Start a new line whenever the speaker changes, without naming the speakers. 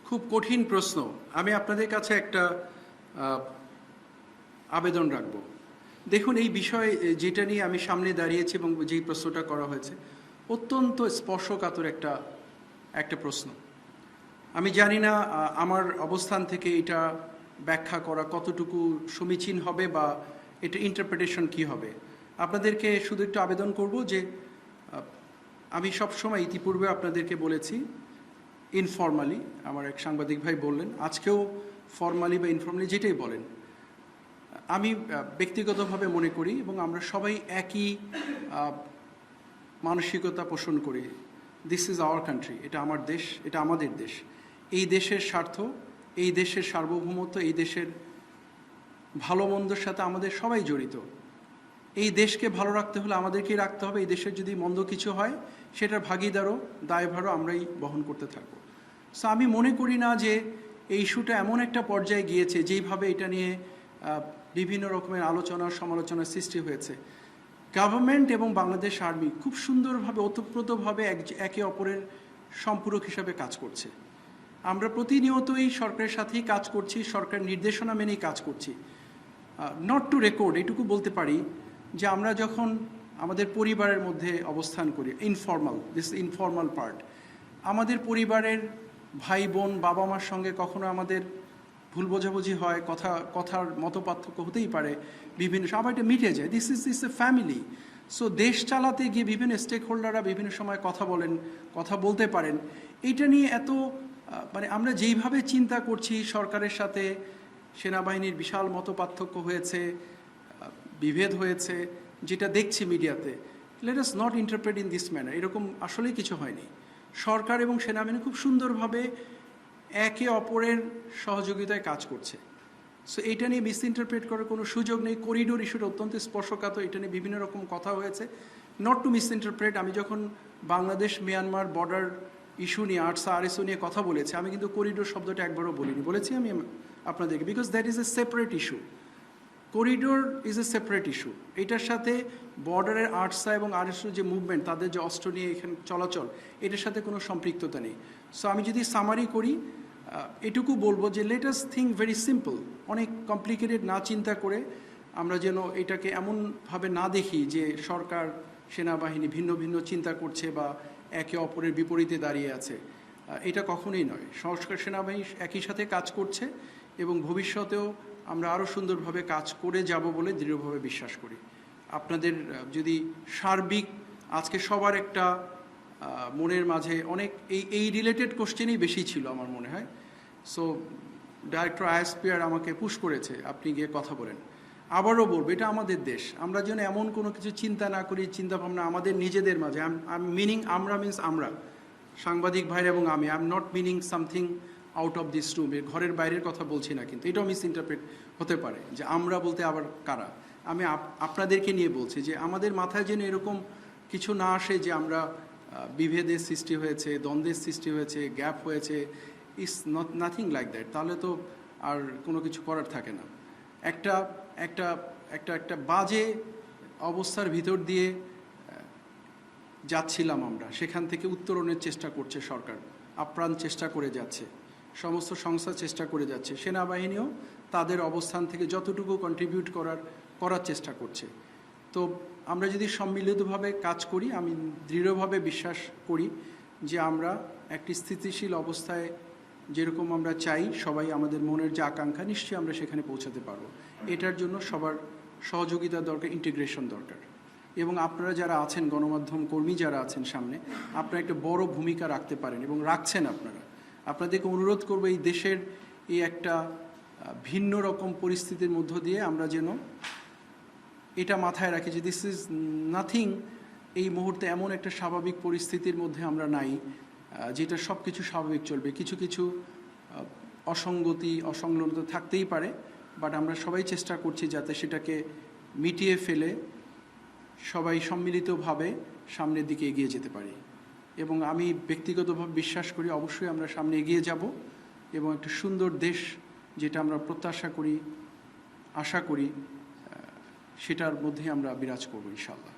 খুব কঠিন প্রশ্ন। আমি আপনাদের কাছে একটা আবেদন রাখব। দেখুন, এই বিষয় যেটা নিয়ে আমি সামনে দাঁড়িয়েছি এবং যেই প্রশ্নটা করা হয়েছে অত্যন্ত স্পর্শকাতর একটা প্রশ্ন। আমি জানি না আমার অবস্থান থেকে এটা ব্যাখ্যা করা কতটুকু সমীচীন হবে বা এটা ইন্টারপ্রিটেশন কি হবে। আপনাদেরকে শুধু একটু আবেদন করব যে আমি সবসময় ইতিপূর্বে আপনাদেরকে বলেছি ইনফর্মালি, আমার এক সাংবাদিক ভাই বললেন, আজকেও ফর্মালি বা ইনফর্মালি যেটাই বলেন, আমি ব্যক্তিগতভাবে মনে করি এবং আমরা সবাই একই মানসিকতা পোষণ করি। দিস ইজ আওয়ার কান্ট্রি, এটা আমার দেশ, এটা আমাদের দেশ। এই দেশের স্বার্থ, এই দেশের সার্বভৌমত্ব, এই দেশের ভালো মন্দর সাথে আমাদের সবাই জড়িত। এই দেশকে ভালো রাখতে হলে আমাদেরকেই রাখতে হবে। এই দেশের যদি মন্দ কিছু হয় সেটার ভাগিদারও দায়ভারও আমরাই বহন করতে থাকবো। সো আমি মনে করি না যে এই ইস্যুটা এমন একটা পর্যায়ে গিয়েছে যেইভাবে এটা নিয়ে বিভিন্ন রকমের আলোচনা সমালোচনার সৃষ্টি হয়েছে। গভর্নমেন্ট এবং বাংলাদেশ আর্মি খুব সুন্দরভাবে ওতপ্রোতভাবে একে অপরের সম্পূরক হিসাবে কাজ করছে। আমরা প্রতিনিয়তই সরকারের সাথেই কাজ করছি, সরকার নির্দেশনা মেনেই কাজ করছি। নট টু রেকর্ড এটুকু বলতে পারি যে আমরা যখন আমাদের পরিবারের মধ্যে অবস্থান করি, দিস ইনফর্মাল পার্ট, আমাদের পরিবারের ভাই বোন বাবা মার সঙ্গে কখনো আমাদের ভুল বোঝাবুঝি হয়, কথার মতপার্থক্য হতেই পারে, বিভিন্ন আবার এটা মিটে যায়। This A family. সো দেশ চালাতে গিয়ে বিভিন্ন স্টেক হোল্ডাররা বিভিন্ন সময় কথা বলতে পারেন। এইটা নিয়ে এত আমরা যেইভাবে চিন্তা করছি, সরকারের সাথে সেনাবাহিনীর বিশাল মতপার্থক্য হয়েছে, বিভেদ হয়েছে, যেটা দেখছি মিডিয়াতে, let us not interpret in this manner. এরকম আসলেই কিছু হয়নি। সরকার এবং সেনাবাহিনী খুব সুন্দরভাবে একে অপরের সহযোগিতায় কাজ করছে। সো এইটা নিয়ে মিস ইন্টারপ্রেট করার কোনো সুযোগ নেই। করিডোর ইস্যুটা অত্যন্ত স্পর্শকাতর, এটা নিয়ে বিভিন্ন রকম কথা হয়েছে। নট টু মিস ইন্টারপ্রেট, আমি যখন বাংলাদেশ মিয়ানমার বর্ডার ইস্যু নিয়ে আরএসও নিয়ে কথা বলেছি, আমি কিন্তু করিডোর শব্দটা একবারও বলিনি। বলেছি আমি আপনাদেরকে, because that is a separate issue. Corridor is a separate issue. এটার সাথে বর্ডারের আরসা এবং আরএসও যে মুভমেন্ট, তাদের যে অস্ত্র নিয়ে এখানে চলাচল, এটার সাথে কোনো সম্পৃক্ততা নেই। সো আমি যদি সামারি করি, এটুকু বলবো যে let us think very simple. অনেক কমপ্লিকেটেড না চিন্তা করে আমরা যেন এটাকে এমনভাবে না দেখি যে সরকার সেনাবাহিনী ভিন্ন ভিন্ন চিন্তা করছে বা একে অপরের বিপরীতে দাঁড়িয়ে আছে। এটা কখনোই নয়। সংস্কার সেনাবাহিনী একই সাথে কাজ করছে এবং ভবিষ্যতেও আমরা আরও সুন্দরভাবে কাজ করে যাব বলে দৃঢ়ভাবে বিশ্বাস করি। আপনাদের যদি সার্বিক আজকে সবার একটা মনের মাঝে অনেক এই রিলেটেড কোশ্চেনই বেশি ছিল আমার মনে হয়। সো ডাইরেক্টর আইএসপিআর আমাকে পুশ করেছে, আপনি গিয়ে কথা বলেন। আবারও বলবো, এটা আমাদের দেশ। আমরা যেন এমন কোনো কিছু চিন্তা না করি, চিন্তাভাবনা আমাদের নিজেদের মাঝে। মিনিং আমরা মিনস আমরা, সাংবাদিক ভাইরা এবং আমি। I am not meaning something out of this room, ঘরের বাইরের কথা বলছি না, কিন্তু এটাও মিস ইন্টারপ্রেট হতে পারে যে আমরা বলতে আবার কারা। আমি আপনাদেরকে নিয়ে বলছি যে আমাদের মাথায় যেন এরকম কিছু না আসে যে আমরা বিভেদের সৃষ্টি হয়েছে, দ্বন্দ্বের সৃষ্টি হয়েছে, গ্যাপ হয়েছে। Is nothing like that. তাহলে তো আর কোনো কিছু করার থাকে না। একটা একটা একটা একটা বাজে অবস্থার ভিতর দিয়ে যাচ্ছিলাম আমরা, সেখান থেকে উত্তরণের চেষ্টা করছে সরকার, আপ্রাণ চেষ্টা করে যাচ্ছে, সমস্ত সংস্থা চেষ্টা করে যাচ্ছে, সেনাবাহিনীও তাদের অবস্থান থেকে যতটুকু কন্ট্রিবিউট করার চেষ্টা করছে। তো আমরা যদি সম্মিলিতভাবে কাজ করি, আমি দৃঢ়ভাবে বিশ্বাস করি যে আমরা একটি স্থিতিশীল অবস্থায় যেরকম আমরা চাই, সবাই আমাদের মনের যে আকাঙ্ক্ষা, নিশ্চয়ই আমরা সেখানে পৌঁছাতে পারবো। এটার জন্য সবার সহযোগিতা দরকার, ইন্টিগ্রেশন দরকার। এবং আপনারা যারা আছেন, গণমাধ্যম কর্মী যারা আছেন সামনে, আপনারা একটা বড় ভূমিকা রাখতে পারেন এবং রাখছেন। আপনাদেরকে অনুরোধ করবো, এই দেশের এই একটা ভিন্ন রকম পরিস্থিতির মধ্য দিয়ে আমরা যেন এটা মাথায় রাখি যে দিস ইজ নাথিং। এই মুহূর্তে এমন একটা স্বাভাবিক পরিস্থিতির মধ্যে আমরা নাই যেটা সব কিছু স্বাভাবিক চলবে। কিছু কিছু অসঙ্গতি অসংলগ্নতা থাকতেই পারে, বাট আমরা সবাই চেষ্টা করছি যাতে সেটাকে মিটিয়ে ফেলে সবাই সম্মিলিতভাবে সামনের দিকে এগিয়ে যেতে পারি। এবং আমি ব্যক্তিগতভাবে বিশ্বাস করি অবশ্যই আমরা সামনে এগিয়ে যাব এবং একটা সুন্দর দেশ, যেটা আমরা প্রত্যাশা করি, আশা করি, সেটার মধ্যে আমরা বিরাজ করব ইনশাআল্লাহ।